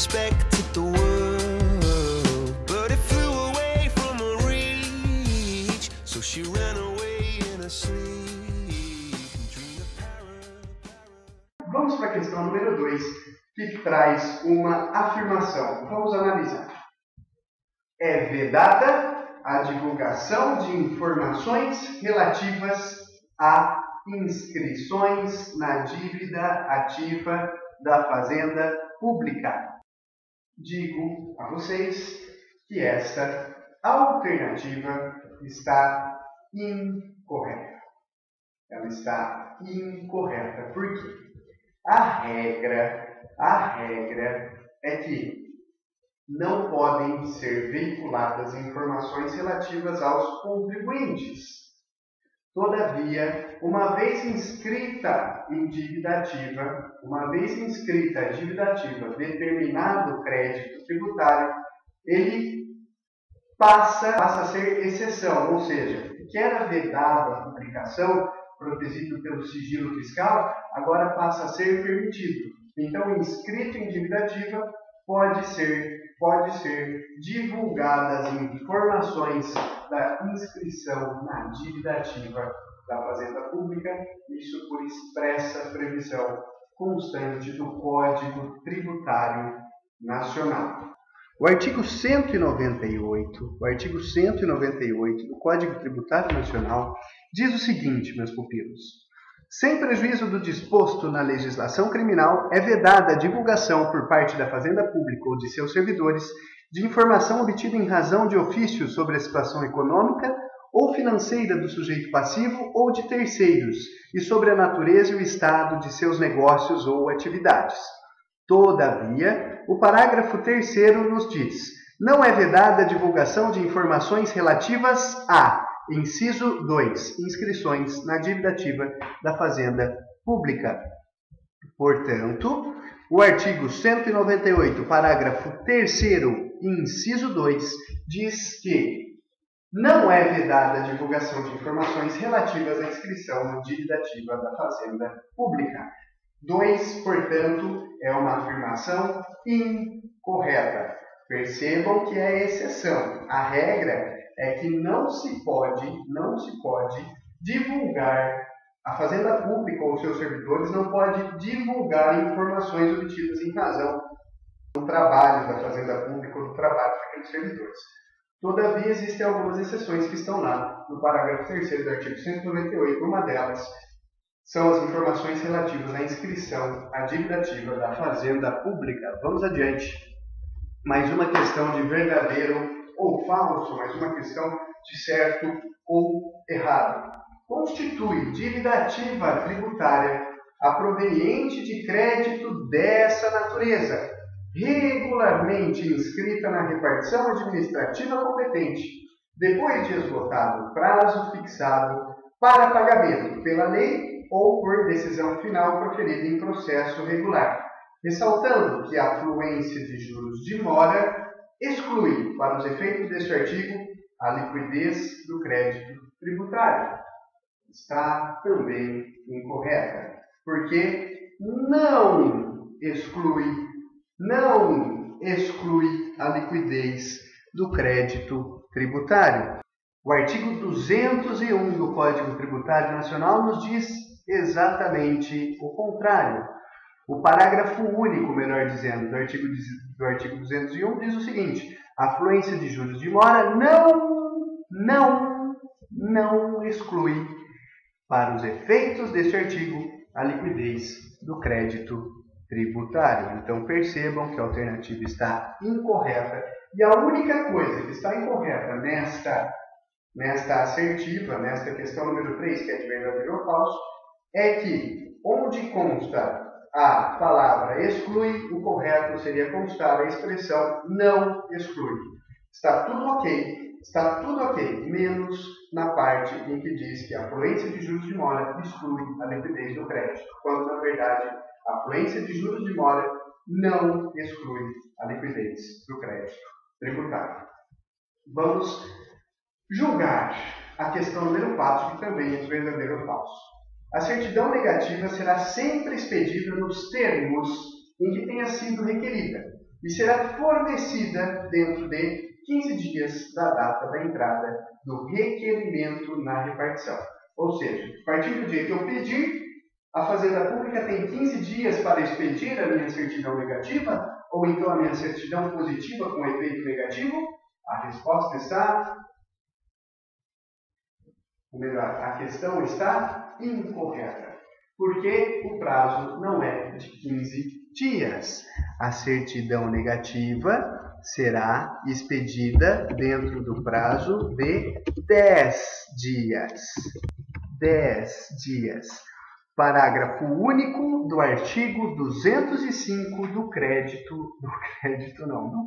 respected the world, but it flew away from her reach, so she ran away in her sleep and dreamed of para. Vamos para a questão número 2, que traz uma afirmação. Vamos analisar. É vedada a divulgação de informações relativas a inscrições na dívida ativa da Fazenda Pública. Digo a vocês que esta alternativa está incorreta. Ela está incorreta. Por quê? A regra é que não podem ser veiculadas informações relativas aos contribuintes. Todavia, uma vez inscrita a dívida ativa, determinado crédito tributário, ele passa a ser exceção, ou seja, que era vedada a publicação, protegido pelo sigilo fiscal, agora passa a ser permitido. Então, inscrito em dívida ativa, pode ser divulgadas informações da inscrição na dívida ativa da Fazenda Pública, isso por expressa previsão constante do Código Tributário Nacional. O artigo 198 do Código Tributário Nacional diz o seguinte, meus pupilos: sem prejuízo do disposto na legislação criminal, é vedada a divulgação por parte da Fazenda Pública ou de seus servidores de informação obtida em razão de ofício sobre a situação econômica ou financeira do sujeito passivo ou de terceiros e sobre a natureza e o estado de seus negócios ou atividades. Todavia, o parágrafo 3º nos diz: não é vedada a divulgação de informações relativas a inciso 2, inscrições na dívida ativa da Fazenda Pública. Portanto, o artigo 198, parágrafo 3º, inciso 2, diz que não é vedada a divulgação de informações relativas à inscrição na dívida ativa da Fazenda Pública. 2, portanto, é uma afirmação incorreta. Percebam que é exceção. A regra é que não se pode divulgar, a Fazenda Pública ou seus servidores não pode divulgar informações obtidas em razão do trabalho da Fazenda Pública ou do trabalho daqueles servidores. Todavia, existem algumas exceções que estão lá no parágrafo 3º do artigo 198. Uma delas são as informações relativas à inscrição à dívida ativa da Fazenda Pública. Vamos adiante. Mais uma questão de verdadeiro ou falso, mais uma questão de certo ou errado. Constitui dívida ativa tributária a proveniente de crédito dessa natureza, regularmente inscrita na repartição administrativa competente, depois de esgotado o prazo fixado para pagamento pela lei ou por decisão final proferida em processo regular, ressaltando que a fluência de juros de mora exclui, para os efeitos deste artigo, a liquidez do crédito tributário. Está também incorreta, porque não exclui a liquidez do crédito tributário. O artigo 201 do Código Tributário Nacional nos diz exatamente o contrário. O parágrafo único, melhor dizendo, do artigo 201 diz o seguinte: a fluência de juros de mora não exclui, para os efeitos deste artigo, a liquidez do crédito tributário. Então percebam que a alternativa está incorreta, e a única coisa que está incorreta nesta assertiva, nesta questão número 3, que é de verdadeiro ou falso, é que onde consta a palavra exclui, o correto seria constar a expressão não exclui. Está tudo ok, menos na parte em que diz que a fluência de juros de mora exclui a liquidez do crédito, quando na verdade a fluência de juros de mora não exclui a liquidez do crédito tributário. Vamos julgar a questão número 4, que também é de verdadeiro ou falso. A certidão negativa será sempre expedida nos termos em que tenha sido requerida, e será fornecida dentro de 15 dias da data da entrada do requerimento na repartição. Ou seja, a partir do dia que eu pedir, a Fazenda Pública tem 15 dias para expedir a minha certidão negativa ou então a minha certidão positiva com efeito negativo? A resposta está... Ou melhor, a questão está incorreta, porque o prazo não é de 15 dias. A certidão negativa será expedida dentro do prazo de 10 dias. 10 dias. Parágrafo único do artigo 205 do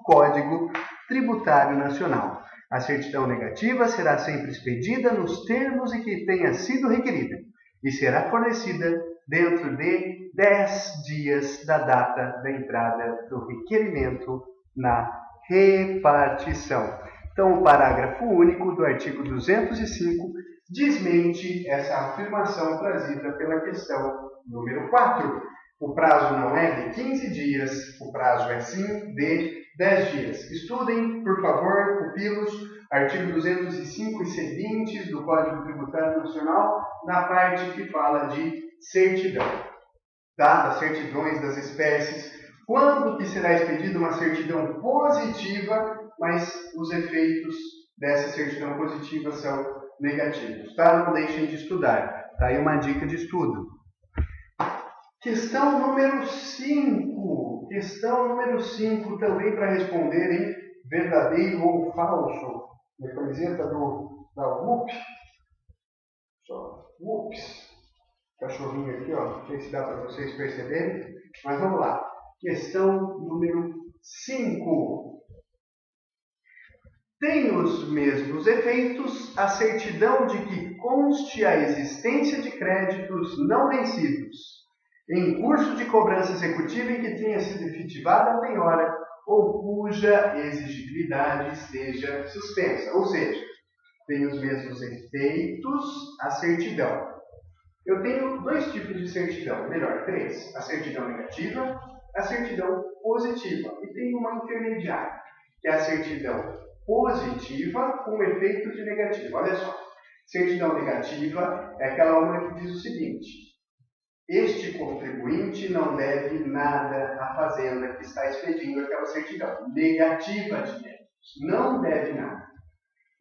Código Tributário Nacional. A certidão negativa será sempre expedida nos termos em que tenha sido requerida e será fornecida dentro de 10 dias da data da entrada do requerimento na repartição. Então, o parágrafo único do artigo 205 desmente essa afirmação trazida pela questão número 4. O prazo não é de 15 dias, o prazo é sim de 10 dias. Estudem, por favor, pupilos, artigo 205 e seguintes do Código Tributário Nacional, na parte que fala de certidão. Das certidões das espécies, quando que será expedida uma certidão positiva, mas os efeitos dessa certidão positiva são negativos. Tá? Não deixem de estudar. Tá aí uma dica de estudo. Questão número 5. Questão número 5 também para responder em verdadeiro ou falso. Na camiseta da UP. Só UPS. Cachorrinho aqui, ó. Não sei se dá para vocês perceberem. Mas vamos lá. Questão número 5. Tem os mesmos efeitos a certidão de que conste a existência de créditos não vencidos em curso de cobrança executiva em que tenha sido efetivada a penhora ou cuja exigibilidade esteja suspensa. Ou seja, tem os mesmos efeitos a certidão. Eu tenho dois tipos de certidão, melhor, três. A certidão negativa, a certidão positiva. E tem uma intermediária, que é a certidão positiva com efeito de negativo. Olha só, certidão negativa é aquela uma que diz o seguinte: este contribuinte não deve nada à fazenda que está expedindo aquela certidão. Negativa de débitos, não deve nada.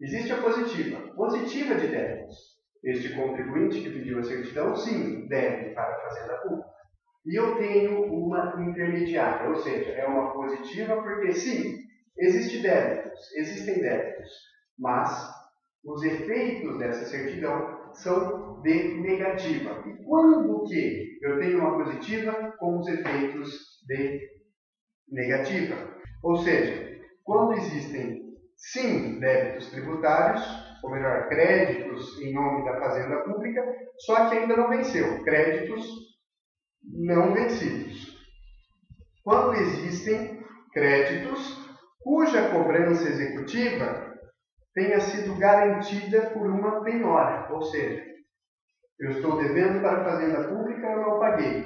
Existe a positiva, positiva de débitos. Este contribuinte que pediu a certidão, sim, deve para a Fazenda Pública. E eu tenho uma intermediária, ou seja, é uma positiva porque, sim, existem débitos, mas os efeitos dessa certidão são de negativa. E quando que eu tenho uma positiva com os efeitos de negativa? Ou seja, quando existem, sim, débitos tributários, ou melhor, créditos em nome da Fazenda Pública, só que ainda não venceu, créditos não vencidos. Quando existem créditos cuja cobrança executiva tenha sido garantida por uma penhora, ou seja, eu estou devendo para a Fazenda Pública, eu não paguei.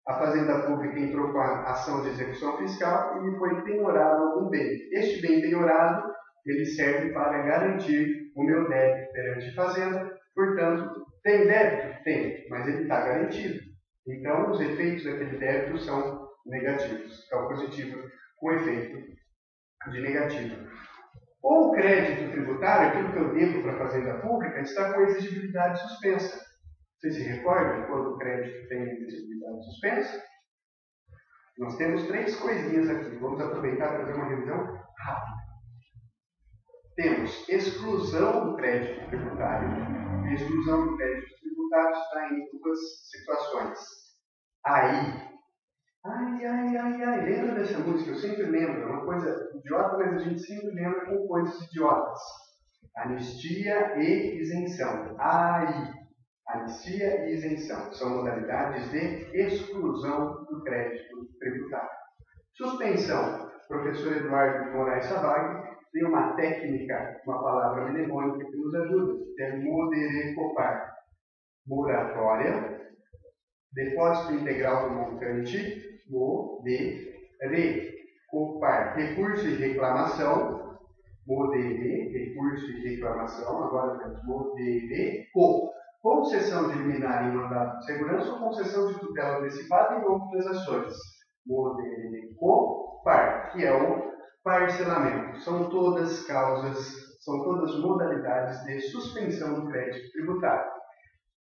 A Fazenda Pública entrou com a ação de execução fiscal e foi penhorado algum bem. Este bem penhorado, ele serve para garantir o meu débito perante a Fazenda. Portanto, tem débito? Tem, mas ele está garantido. Então, os efeitos daquele débito são negativos. Então, positivo com efeito de negativo. Ou crédito tributário, aquilo que eu devo para a Fazenda Pública, está com exigibilidade suspensa. Vocês se recordam quando o crédito tem exigibilidade suspensa? Nós temos três coisinhas aqui. Vamos aproveitar para fazer uma revisão rápida. Temos exclusão do crédito tributário. A exclusão do crédito tributário está em duas situações. Lembra dessa música? Eu sempre lembro. É uma coisa idiota, mas a gente sempre lembra com coisas idiotas. Anistia e isenção. Anistia e isenção são modalidades de exclusão do crédito tributário. Suspensão. O professor Eduardo de Moraes Sabag tem uma técnica, uma palavra mnemônica que nos ajuda, que é moderecopar. Moratória, depósito integral do montante, moderecopar. par, recurso e reclamação, MODERE, recurso e reclamação, agora temos MODERE-CO, concessão de liminar em mandado de segurança ou concessão de tutela antecipada em outras ações. MODERE-CO, par, que é o parcelamento. São todas modalidades de suspensão do crédito tributário.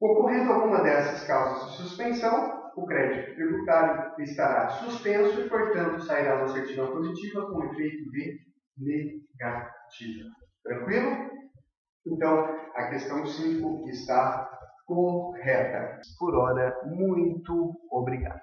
Ocorrendo alguma dessas causas de suspensão, o crédito tributário estará suspenso e, portanto, sairá uma certidão positiva com efeito de negativa. Tranquilo? Então, a questão 5 está correta. Por hora, muito obrigado.